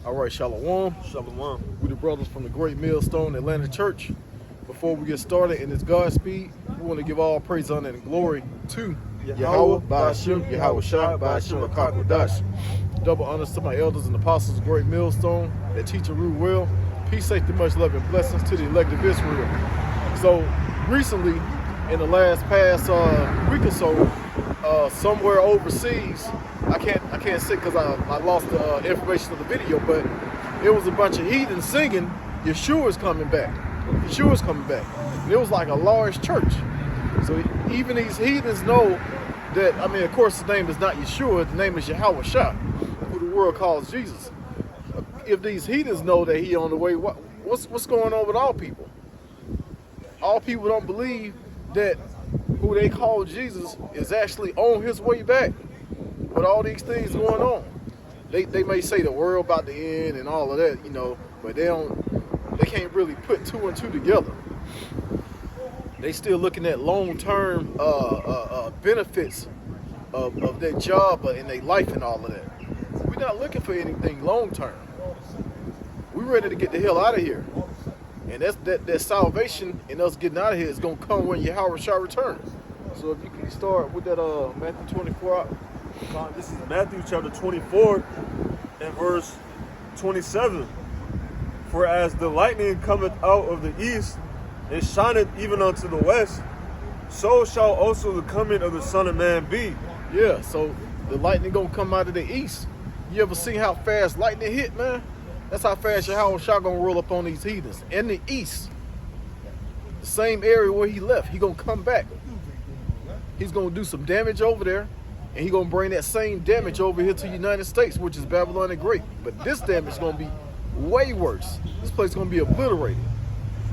All right, Shalom. Shalom. We the brothers from the Great Millstone Atlanta Church. Before we get started in this Godspeed, we want to give all praise, honor, and glory to Yahweh, Ba'ashim, Yahweh Shah, Ba'ashim, Akakwadash. Double honors to my elders and apostles of Great Millstone that teach and rule well. Peace, safety, much love, and blessings to the elect of Israel. So recently, in the past week or so, somewhere overseas, I can't say because I lost the information of the video, but it was a bunch of heathens singing Yeshua's coming back. Yeshua's coming back. And it was like a large church. So even these heathens know that, I mean, of course, the name is not Yeshua, the name is Yahweh Shah, who the world calls Jesus. If these heathens know that he on the way, what's going on with all people? All people don't believe that who they call Jesus is actually on his way back. With all these things going on, they may say the world about to end and all of that, you know, but they can't really put two and two together. They still looking at long-term benefits of their job and their life and all of that. We're not looking for anything long-term. We're ready to get the hell out of here, and that salvation and us getting out of here is gonna come when Yahweh Shah returns. So if you can start with that Matthew 24. This is Matthew chapter 24 and verse 27. For as the lightning cometh out of the east and shineth even unto the west, so shall also the coming of the Son of Man be. Yeah, so the lightning gonna come out of the east. You ever seen how fast lightning hit, man? That's how fast Yahweh Shah gonna roll up on these heathens. In the east, the same area where he left, he gonna come back. He's gonna do some damage over there. And he's going to bring that same damage over here to the United States, which is Babylon the Great. But this damage is going to be way worse. This place is going to be obliterated.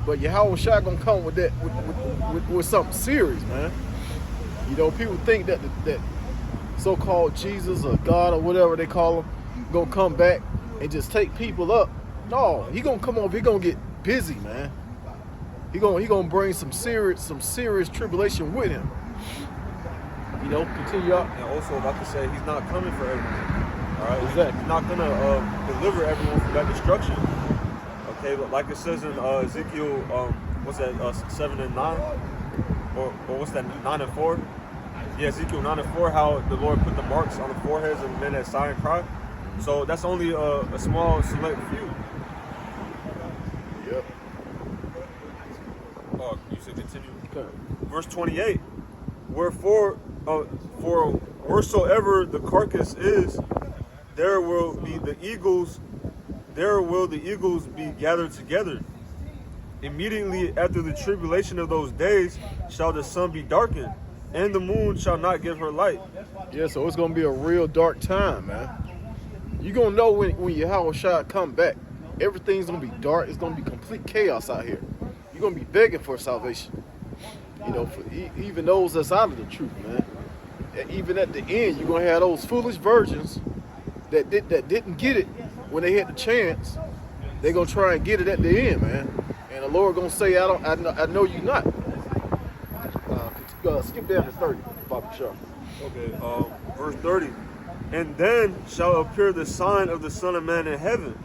But Yahweh Shah going to come with that, with something serious, man. You know, people think that so-called Jesus or God or whatever they call him going to come back and just take people up. No, he going to come over, he going to get busy, man. He going to bring some serious tribulation with him. You know, continue up. And also, like I say, he's not coming for everyone. All right, exactly. He's not gonna deliver everyone from that destruction. Okay, but like it says in Ezekiel, what's that? 7 and 9, or what's that? 9 and 4. Yeah, Ezekiel 9 and 4. How the Lord put the marks on the foreheads of the men that sigh and cry. So that's only a small select few. Yep. Oh, you said continue. Okay. Verse 28. Wherefore, for wheresoever the carcass is, there will the eagles be gathered together. Immediately after the tribulation of those days shall the sun be darkened, and the moon shall not give her light. Yeah, so it's gonna be a real dark time, man. You're gonna know when Yahweh Shah come back. Everything's gonna be dark. It's gonna be complete chaos out here. You're gonna be begging for salvation. You know, for even those that's out of the truth, man. And even at the end, you're gonna have those foolish virgins that didn't get it when they had the chance. They're gonna try and get it at the end, man. And the Lord gonna say, I know you not. Skip down to 30, Papa Shaw. Okay, verse 30. And then shall appear the sign of the Son of Man in heaven,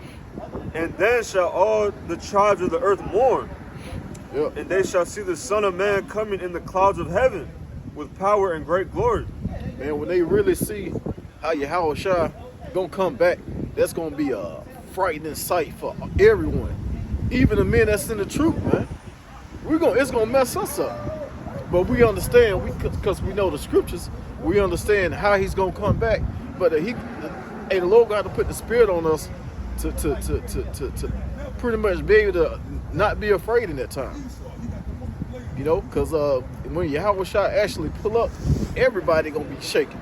and then shall all the tribes of the earth mourn. Yep. And they shall see the Son of Man coming in the clouds of heaven with power and great glory. Man, when they really see how Yahweh Shah gonna come back, that's gonna be a frightening sight for everyone, even the men that's in the truth, man. It's gonna mess us up, but we understand because we know the scriptures. We understand how he's gonna come back, but the Lord got to put the spirit on us to pretty much be able to not be afraid in that time. You know, because when Yahweh Shah actually pull up, everybody gonna be shaking.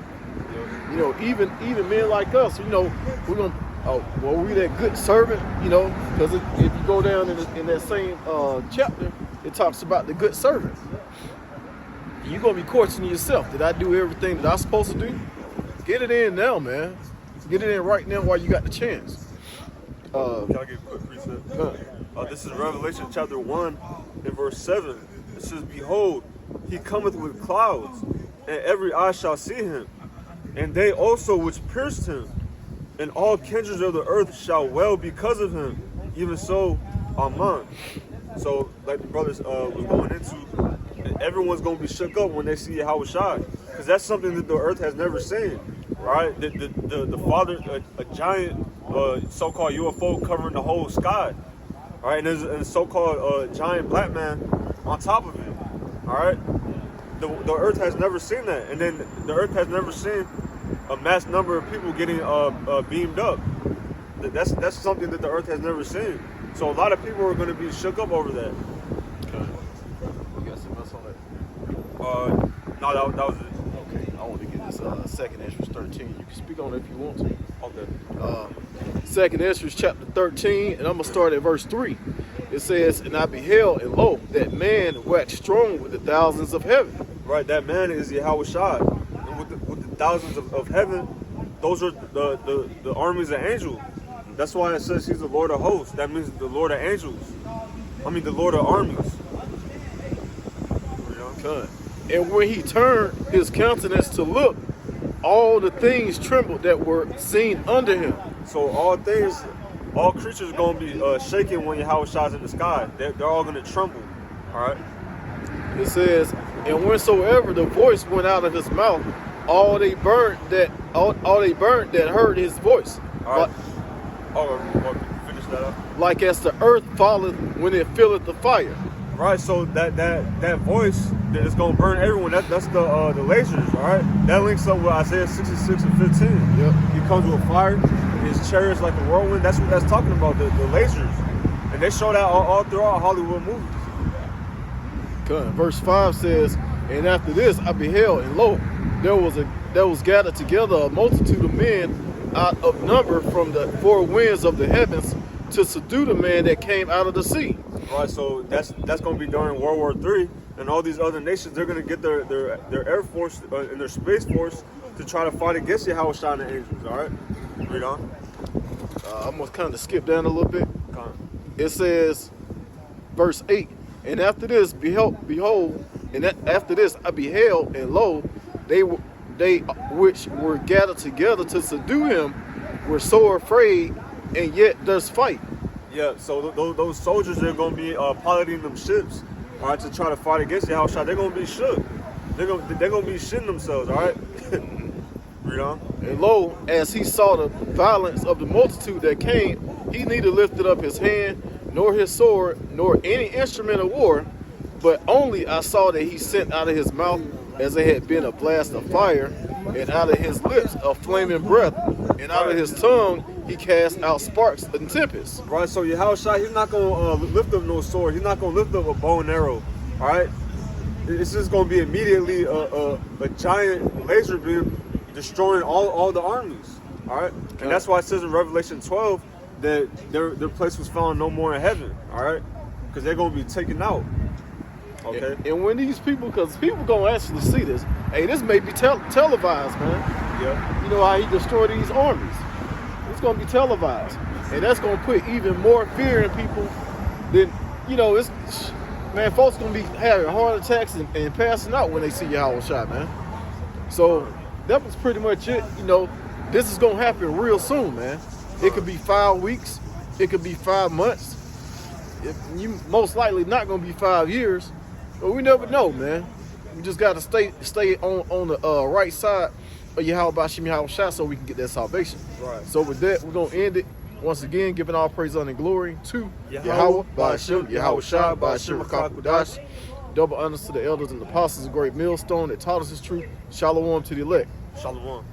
You know, even men like us, you know, we're gonna, we that good servant, you know, because if you go down in that same chapter, it talks about the good servant. You're gonna be questioning yourself. Did I do everything that I'm supposed to do? Get it in now, man. Get it in right now while you got the chance. Can I get a quick precept? This is Revelation chapter 1 and verse 7. It says, Behold, he cometh with clouds, and every eye shall see him, and they also which pierced him, and all kindreds of the earth shall well because of him. Even so, Amen. So, like the brothers was going into, everyone's going to be shook up when they see Yahushua, because that's something that the earth has never seen, right? The Father, a giant so-called UFO covering the whole sky, all right? And there's a so-called giant black man on top of it, all right? The earth has never seen that, and then the earth has never seen a mass number of people getting beamed up. That's something that the earth has never seen. So a lot of people are going to be shook up over that. Okay. You got something else on that? No, that was it. Okay. I want to get this second Esdras 13. You can speak on it if you want to. Okay. Second Esdras chapter 13, and I'm going to start at verse 3. It says, "And I beheld, and lo, that man waxed strong with the thousands of heaven." Right, that man is Yahushua. And with the thousands of heaven, those are the armies of angels. That's why it says he's the Lord of hosts. That means the Lord of angels. I mean the Lord of armies. Okay. And when he turned his countenance to look, all the things trembled that were seen under him. So all creatures are going to be shaking when Yahushua's in the sky. They're all going to tremble. All right. It says, "And whensoever the voice went out of his mouth, all they burnt that heard his voice." All right. Finish that up. Like as the earth falleth when it filleth the fire. Right. So that voice that is going to burn everyone. That's the lasers. All right. That links up with Isaiah 66 and 15. Yep. He comes with fire. His chariots like a whirlwind. That's what that's talking about. The lasers, and they show that all throughout Hollywood movies. Okay. Verse 5 says, "And after this I beheld, and lo, there was gathered together a multitude of men out of number from the four winds of the heavens to subdue the man that came out of the sea." Right, so that's going to be during World War III, and all these other nations, they're going to get their air force and their space force to try to fight against Yahushua and the angels. All right, read on. I'm gonna kind of skip down a little bit. Come on. It says, verse 8, "And after this, behold, and after this I beheld, and lo, they which were gathered together to subdue him were sore afraid, and yet does fight." Yeah, so those soldiers, they're going to be piloting them ships, all right, to try to fight against Yahushua. They're going to be shook. They're going to be shitting themselves, all right? Read on. "And lo, as he saw the violence of the multitude that came, he neither lifted up his hand, nor his sword, nor any instrument of war, but only I saw that he sent out of his mouth as it had been a blast of fire, and out of his lips a flaming breath, and out of his tongue he cast out sparks and tempests." Right, so Yahushua, he's not going to lift up no sword. He's not going to lift up a bow and arrow, all right? It's just going to be immediately a giant laser beam destroying all the armies, all right? And that's why it says in Revelation 12 that their place was found no more in heaven, all right? Because they're going to be taken out. Okay. And when these people, because people gonna actually see this, hey, this may be televised, man. Yeah. You know how he destroyed these armies. It's gonna be televised, and that's gonna put even more fear in people. Than man, folks gonna be having heart attacks and passing out when they see Yahushua, man. So that was pretty much it. This is gonna happen real soon, man. It could be 5 weeks, it could be 5 months. You most likely not gonna be 5 years. But we never know, man. We just got to stay on the right side of Yahushua so we can get that salvation. Right. So with that, we're going to end it. Once again, giving all praise, honor, and glory to Yahweh, Ba'ashem, Yahushua, Ba'ashem, Rakakudash. Double honors to the elders and apostles, a great millstone that taught us his truth. Shalom to the elect. Shalom.